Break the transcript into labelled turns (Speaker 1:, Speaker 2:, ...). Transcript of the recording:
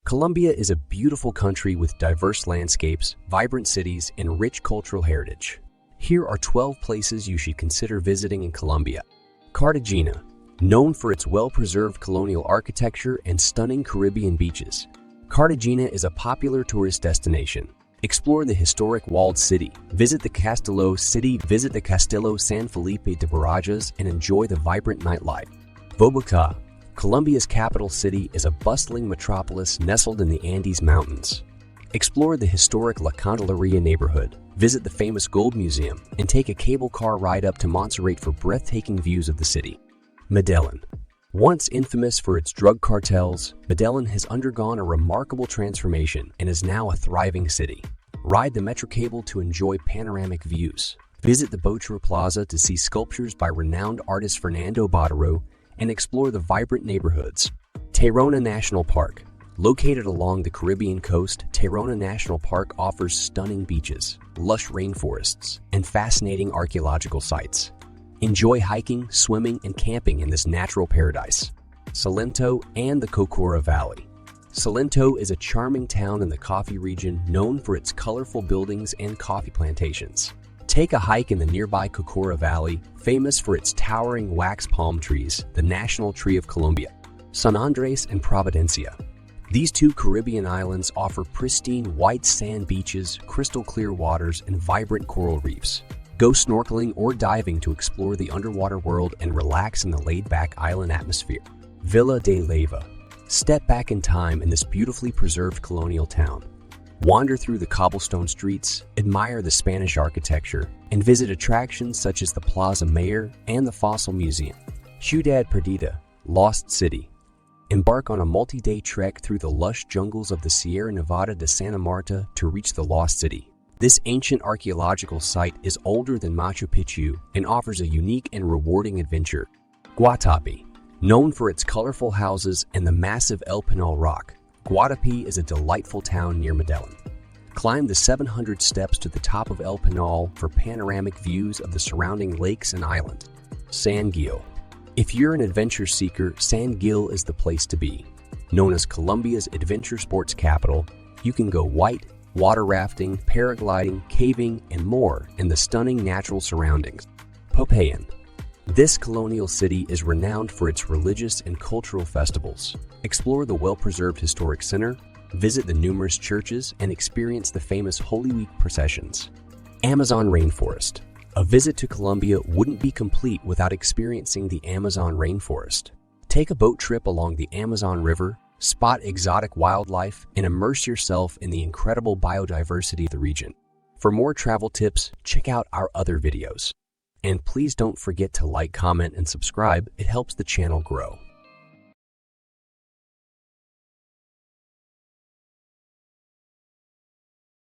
Speaker 1: Colombia is a beautiful country with diverse landscapes, vibrant cities, and rich cultural heritage. Here are 12 places you should consider visiting in Colombia. Cartagena, known for its well-preserved colonial architecture and stunning Caribbean beaches. Cartagena is a popular tourist destination. Explore the historic walled city, visit the Castillo San Felipe de Barajas, and enjoy the vibrant nightlife. Bogotá, Colombia's capital city, is a bustling metropolis nestled in the Andes Mountains. Explore the historic La Candelaria neighborhood, visit the famous Gold Museum, and take a cable car ride up to Montserrat for breathtaking views of the city. Medellin. Once infamous for its drug cartels, Medellin has undergone a remarkable transformation and is now a thriving city. Ride the metro cable to enjoy panoramic views. Visit the Bogotá Plaza to see sculptures by renowned artist Fernando Botero and explore the vibrant neighborhoods. Tayrona National Park. Located along the Caribbean coast, Tayrona National Park offers stunning beaches, lush rainforests, and fascinating archaeological sites. Enjoy hiking, swimming, and camping in this natural paradise. Salento and the Cocora Valley. Salento is a charming town in the coffee region known for its colorful buildings and coffee plantations. Take a hike in the nearby Cocora Valley, famous for its towering wax palm trees, the national tree of Colombia. San Andrés and Providencia. These two Caribbean islands offer pristine white sand beaches, crystal clear waters, and vibrant coral reefs. Go snorkeling or diving to explore the underwater world and relax in the laid-back island atmosphere. Villa de Leyva. Step back in time in this beautifully preserved colonial town. Wander through the cobblestone streets, admire the Spanish architecture, and visit attractions such as the Plaza Mayor and the Fossil Museum. Ciudad Perdida, Lost City. Embark on a multi-day trek through the lush jungles of the Sierra Nevada de Santa Marta to reach the Lost City. This ancient archaeological site is older than Machu Picchu and offers a unique and rewarding adventure. Guatapé. Known for its colorful houses and the massive El Pinal rock, Guatapé is a delightful town near Medellin. Climb the 700 steps to the top of El Pinal for panoramic views of the surrounding lakes and island. San Gil. If you're an adventure seeker, San Gil is the place to be. Known as Colombia's adventure sports capital, you can go white, water rafting, paragliding, caving, and more in the stunning natural surroundings. Popayan. This colonial city is renowned for its religious and cultural festivals. Explore the well-preserved historic center, visit the numerous churches, and experience the famous Holy Week processions. Amazon Rainforest. A visit to Colombia wouldn't be complete without experiencing the Amazon rainforest. Take a boat trip along the Amazon River, spot exotic wildlife, and immerse yourself in the incredible biodiversity of the region. For more travel tips, check out our other videos. And please don't forget to like, comment, and subscribe. It helps the channel grow.